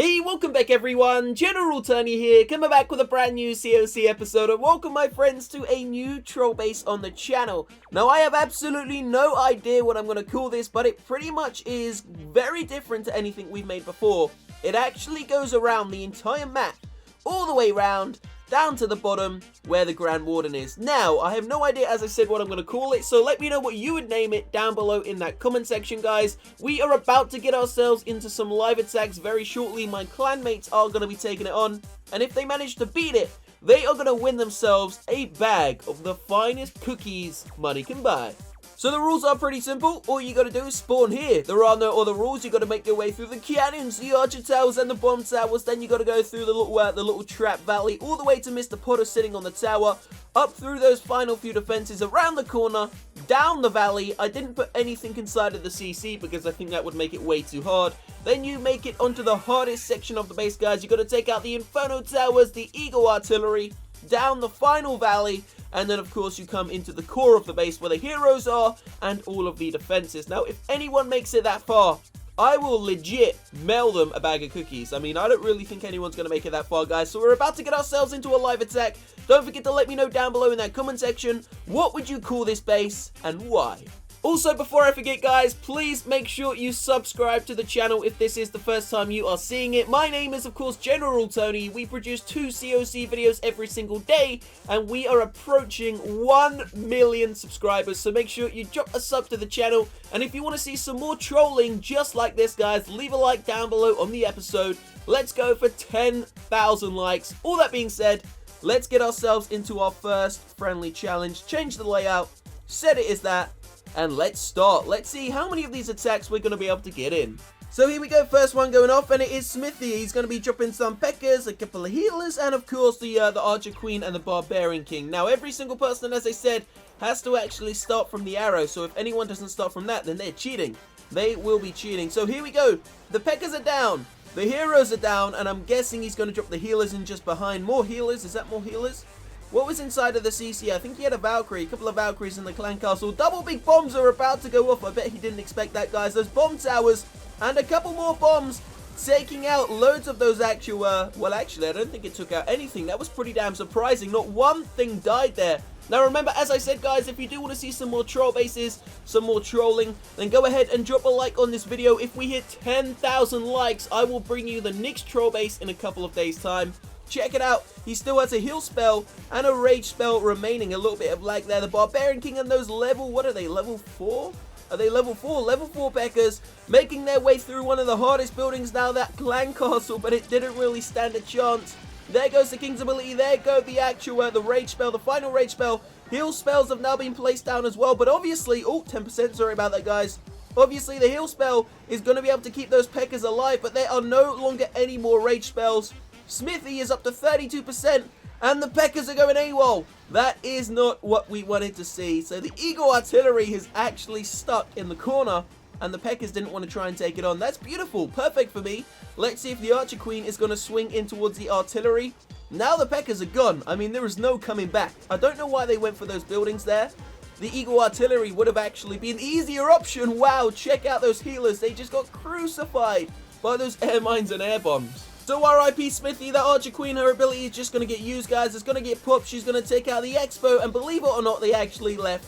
Hey, welcome back everyone, General Tony here, coming back with a brand new COC episode, and welcome my friends to a new troll base on the channel. Now I have absolutely no idea what I'm going to call this, but it pretty much is very different to anything we've made before. It actually goes around the entire map, all the way around, down to the bottom where the Grand Warden is. Now, I have no idea, as I said, what I'm going to call it, so let me know what you would name it down below in that comment section, guys. We are about to get ourselves into some live attacks very shortly. My clanmates are going to be taking it on, and if they manage to beat it, they are going to win themselves a bag of the finest cookies money can buy. So the rules are pretty simple. All you gotta do is spawn here. There are no other rules. You gotta make your way through the cannons, the archer towers, and the bomb towers. Then you gotta go through the little trap valley, all the way to Mr. Potter sitting on the tower, up through those final few defenses, around the corner, down the valley. I didn't put anything inside of the CC because I think that would make it way too hard. Then you make it onto the hardest section of the base, guys. You gotta take out the Inferno towers, the Eagle artillery, down the final valley, and then of course you come into the core of the base where the heroes are and all of the defenses. Now if anyone makes it that far, I will legit mail them a bag of cookies. I mean, I don't really think anyone's going to make it that far, guys. So we're about to get ourselves into a live attack. Don't forget to let me know down below in that comment section, what would you call this base and why? Also, before I forget, guys, please make sure you subscribe to the channel if this is the first time you are seeing it. My name is, of course, General Tony. We produce 2 COC videos every single day, and we are approaching 1 million subscribers. So make sure you drop a sub to the channel, and if you want to see some more trolling just like this, guys, leave a like down below on the episode. Let's go for 10,000 likes. All that being said, let's get ourselves into our first friendly challenge. Change the layout, set it as that, and let's start. Let's see how many of these attacks we're going to be able to get in. So here we go, first one going off, and it is Smithy. He's going to be dropping some P.E.K.K.A.s, a couple of healers, and of course the Archer Queen and the Barbarian King. Now every single person, as I said, has to actually start from the arrow, so if anyone doesn't start from that, then they're cheating. They will be cheating. So here we go. The P.E.K.K.A.s are down, the heroes are down, and I'm guessing he's going to drop the healers in just behind. More healers? Is that more healers? What was inside of the CC? I think he had a Valkyrie, a couple of Valkyries in the clan castle. Double big bombs are about to go off. I bet he didn't expect that, guys. Those bomb towers and a couple more bombs taking out loads of those actual, well, actually, I don't think it took out anything. That was pretty damn surprising. Not one thing died there. Now, remember, as I said, guys, if you do want to see some more troll bases, some more trolling, then go ahead and drop a like on this video. If we hit 10,000 likes, I will bring you the next troll base in a couple of days' time. Check it out. He still has a heal spell and a rage spell remaining. A little bit of lag there. The Barbarian King and those level, what are they, level 4? Are they level 4? Level 4 P.E.K.K.A.s making their way through one of the hardest buildings now, that clan castle, but it didn't really stand a chance. There goes the King's ability. There go the actual, the rage spell, the final rage spell. Heal spells have now been placed down as well, but obviously, oh, 10%, sorry about that, guys. Obviously, the heal spell is going to be able to keep those P.E.K.K.A.s alive, but there are no longer any more rage spells. Smithy is up to 32%, and the P.E.K.K.A.s are going AWOL. That is not what we wanted to see. So the Eagle artillery has actually stuck in the corner, and the P.E.K.K.A.s didn't want to try and take it on. That's beautiful. Perfect for me. Let's see if the Archer Queen is going to swing in towards the artillery. Now the P.E.K.K.A.s are gone. I mean, there is no coming back. I don't know why they went for those buildings there. The Eagle artillery would have actually been an easier option. Wow, check out those healers. They just got crucified by those air mines and air bombs. So RIP Smithy, the Archer Queen, her ability is just going to get used, guys. It's going to get popped. She's going to take out the Expo, and believe it or not, they actually left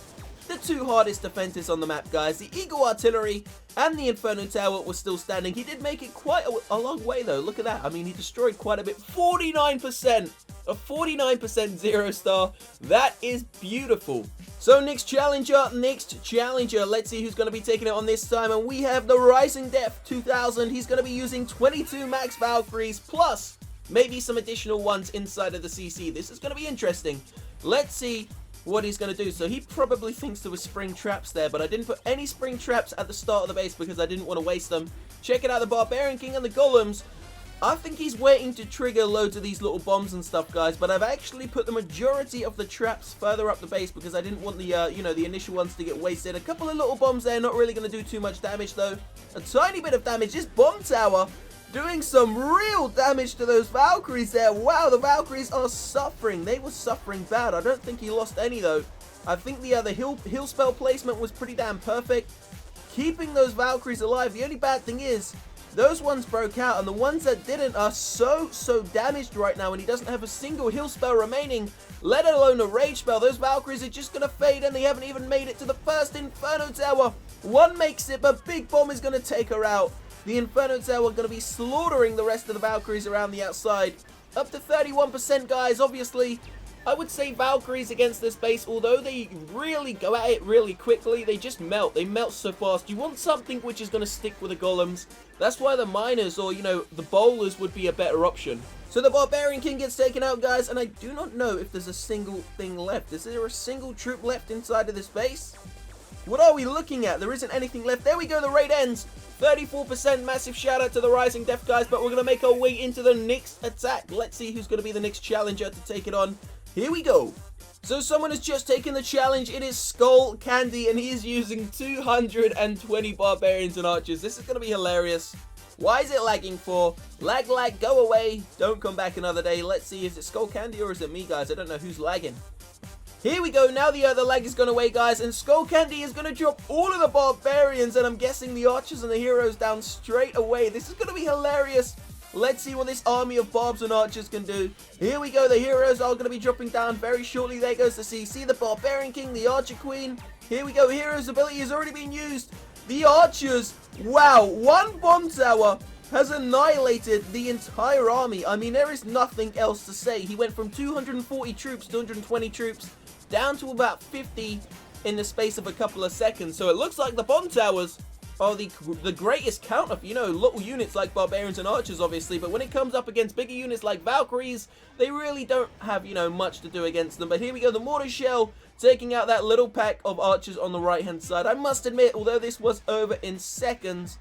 the 2 hardest defenses on the map, guys. The Eagle artillery and the Inferno tower was still standing. He did make it quite a long way, though. Look at that. I mean, he destroyed quite a bit. 49%. A 49% 0 star. That is beautiful. So next challenger. Let's see who's going to be taking it on this time. And we have the Rising Death 2000. He's going to be using 22 max Valkyries plus maybe some additional ones inside of the CC. This is going to be interesting. Let's see what he's going to do. So he probably thinks there was spring traps there, but I didn't put any spring traps at the start of the base because I didn't want to waste them. Check it out, the Barbarian King and the Golems. I think he's waiting to trigger loads of these little bombs and stuff, guys, but I've actually put the majority of the traps further up the base because I didn't want the, you know, the initial ones to get wasted. A couple of little bombs there, not really going to do too much damage, though. A tiny bit of damage. This bomb tower doing some real damage to those Valkyries there. Wow, the Valkyries are suffering. They were suffering bad. I don't think he lost any, though. I think the heal spell placement was pretty damn perfect. Keeping those Valkyries alive. The only bad thing is, those ones broke out, and the ones that didn't are so damaged right now, and he doesn't have a single heal spell remaining, let alone a rage spell. Those Valkyries are just going to fade, and they haven't even made it to the first Inferno Tower. One makes it, but Big Bomb is going to take her out. The Inferno Tower are going to be slaughtering the rest of the Valkyries around the outside. Up to 31%, guys. Obviously, I would say Valkyries against this base, although they really go at it really quickly, they just melt. They melt so fast. You want something which is going to stick with the golems. That's why the miners or, you know, the bowlers would be a better option. So the Barbarian King gets taken out, guys, and I do not know if there's a single thing left. Is there a single troop left inside of this base? What are we looking at? There isn't anything left. There we go. The raid ends. 34%. Massive shout out to the Rising Death, guys, but we're going to make our way into the next attack. Let's see who's going to be the next challenger to take it on. Here we go. So someone has just taken the challenge. It is Skull Candy, and he is using 220 barbarians and archers. This is going to be hilarious. Why is it lagging for? Lag, go away. Don't come back another day. Let's see, is it Skull Candy or is it me, guys? I don't know who's lagging. Here we go. Now the lag has gone away, guys, and Skull Candy is going to drop all of the barbarians, and I'm guessing the archers and the heroes down straight away. This is going to be hilarious. Let's see what this army of barbs and archers can do. Here we go. The heroes are going to be dropping down very shortly. There goes the CC, the Barbarian King, the Archer Queen. Here we go. Hero's ability has already been used. The archers. Wow. One bomb tower has annihilated the entire army. I mean, there is nothing else to say. He went from 240 troops, 220 troops, down to about 50 in the space of a couple of seconds. So it looks like the bomb towers are the greatest counter for, you know, little units like barbarians and archers, obviously, but when it comes up against bigger units like Valkyries, they really don't have, you know, much to do against them. But here we go, the mortar shell taking out that little pack of archers on the right hand side. I must admit, although this was over in seconds,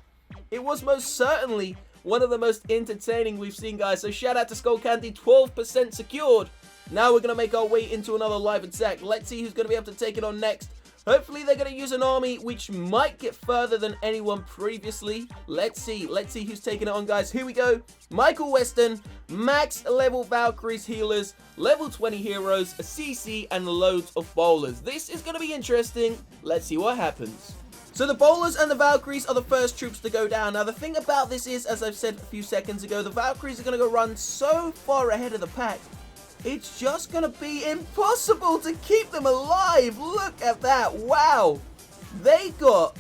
it was most certainly one of the most entertaining we've seen, guys. So shout out to Skull Candy, 12% secured. Now we're going to make our way into another live attack. Let's see who's going to be able to take it on next. Hopefully they're going to use an army which might get further than anyone previously. Let's see who's taking it on, guys. Here we go. Michael Weston, max level Valkyries healers, level 20 heroes, a CC, and loads of bowlers. This is going to be interesting. Let's see what happens. So the bowlers and the Valkyries are the first troops to go down. Now the thing about this is, as I've said a few seconds ago, the Valkyries are going to go run so far ahead of the pack. It's just going to be impossible to keep them alive. Look at that. Wow. They got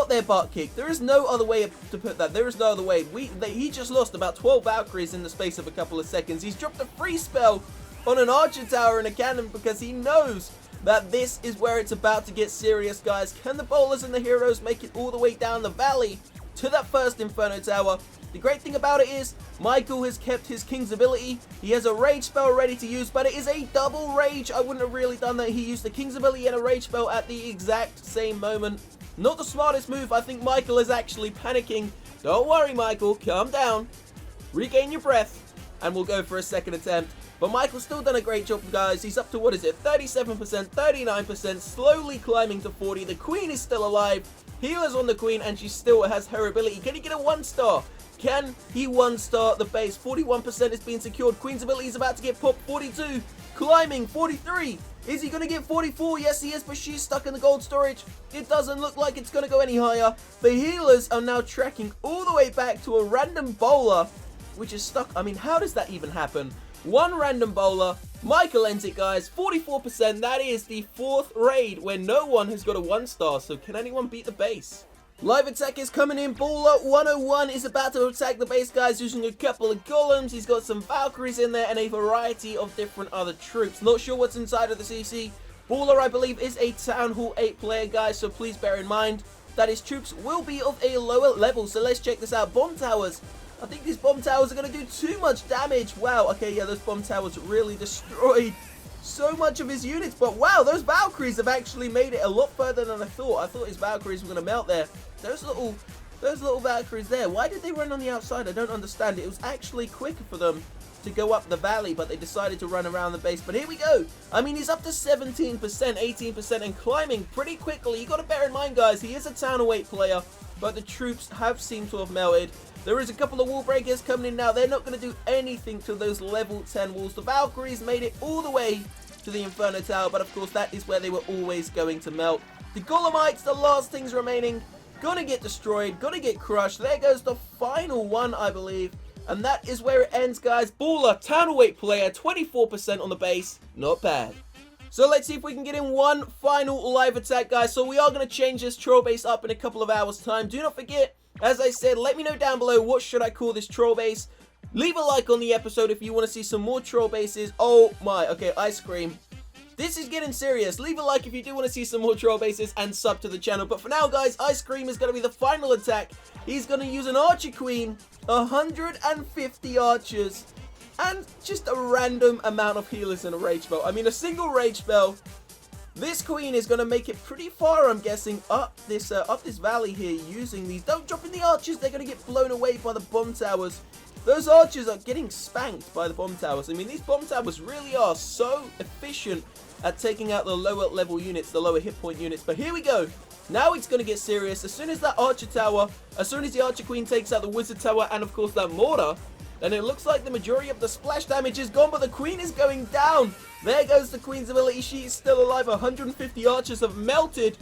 their butt kicked. There is no other way to put that. There is no other way. He just lost about 12 Valkyries in the space of a couple of seconds. He's dropped a free spell on an archer tower and a cannon because he knows that this is where it's about to get serious, guys. Can the bowlers and the heroes make it all the way down the valley to that first Inferno Tower? The great thing about it is, Michael has kept his King's ability. He has a Rage spell ready to use, but it is a double Rage. I wouldn't have really done that. He used the King's ability and a Rage spell at the exact same moment. Not the smartest move. I think Michael is actually panicking. Don't worry, Michael. Calm down. Regain your breath, and we'll go for a second attempt. But Michael's still done a great job, guys. He's up to, what is it, 37%, 39%, slowly climbing to 40. The Queen is still alive. Healer's on the Queen, and she still has her ability. Can he get a 1-star? Can he 1-star the base? 41% is being secured. Queen's ability is about to get popped. 42. Climbing. 43. Is he going to get 44? Yes, he is, but she's stuck in the gold storage. It doesn't look like it's going to go any higher. The healers are now trekking all the way back to a random bowler, which is stuck. I mean, how does that even happen? One random bowler. Michael ends it, guys. 44%. That is the 4th raid where no one has got a 1-star. So can anyone beat the base? Live attack is coming in. Bowler 101 is about to attack the base, guys, using a couple of golems. He's got some Valkyries in there and a variety of different other troops. Not sure what's inside of the CC. Bowler, I believe, is a Town Hall 8 player, guys, so please bear in mind that his troops will be of a lower level. So let's check this out. Bomb towers. I think these bomb towers are going to do too much damage. Wow, okay, yeah, those bomb towers really destroyed so much of his units, but wow, those Valkyries have actually made it a lot further than I thought. I thought his Valkyries were going to melt there. Those little Valkyries there, why did they run on the outside? I don't understand. It was actually quicker for them to go up the valley, but they decided to run around the base. But here we go. I mean, he's up to 17%, 18%, and climbing pretty quickly. You got to bear in mind, guys, he is a Town Hall 8 player, but the troops have seemed to have melted. There is a couple of wall breakers coming in now. They're not going to do anything to those level 10 walls. The Valkyries made it all the way to the Inferno Tower, but of course that is where they were always going to melt. The Golemites, the last things remaining. gonna get destroyed, gonna get crushed. There goes the final one, I believe. And that is where it ends, guys. Baller, counterweight player, 24% on the base. Not bad. So let's see if we can get in one final live attack, guys. So we are going to change this troll base up in a couple of hours' time. Do not forget, as I said, let me know down below what should I call this troll base. Leave a like on the episode if you want to see some more troll bases. Oh my, okay, IceCream. This is getting serious. Leave a like if you do want to see some more troll bases and sub to the channel. But for now, guys, IceCream is going to be the final attack. He's going to use an Archer Queen, 150 archers, and just a random amount of healers in a rage spell. I mean, a single rage spell. This queen is going to make it pretty far, I'm guessing, up this valley here using these. Don't drop in the archers. They're going to get blown away by the bomb towers. Those archers are getting spanked by the bomb towers. I mean, these bomb towers really are so efficient at taking out the lower level units, the lower hit point units. But here we go. Now it's going to get serious. As soon as that archer tower, as soon as the archer queen takes out the wizard tower and, of course, that mortar, then it looks like the majority of the splash damage is gone, but the queen is going down. There goes the queen's ability. She is still alive. 150 archers have melted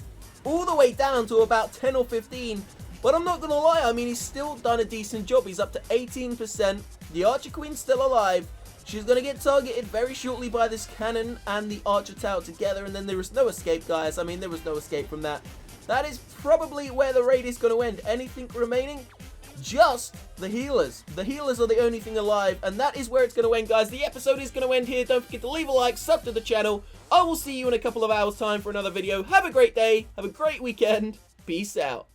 all the way down to about 10 or 15. But I'm not going to lie, I mean, he's still done a decent job. He's up to 18%. The archer queen's still alive. She's going to get targeted very shortly by this cannon and the archer tower together. And then there is no escape, guys. I mean, there was no escape from that. That is probably where the raid is going to end. Anything remaining? Just the healers. The healers are the only thing alive. And that is where it's going to end, guys. The episode is going to end here. Don't forget to leave a like, sub to the channel. I will see you in a couple of hours' time for another video. Have a great day. Have a great weekend. Peace out.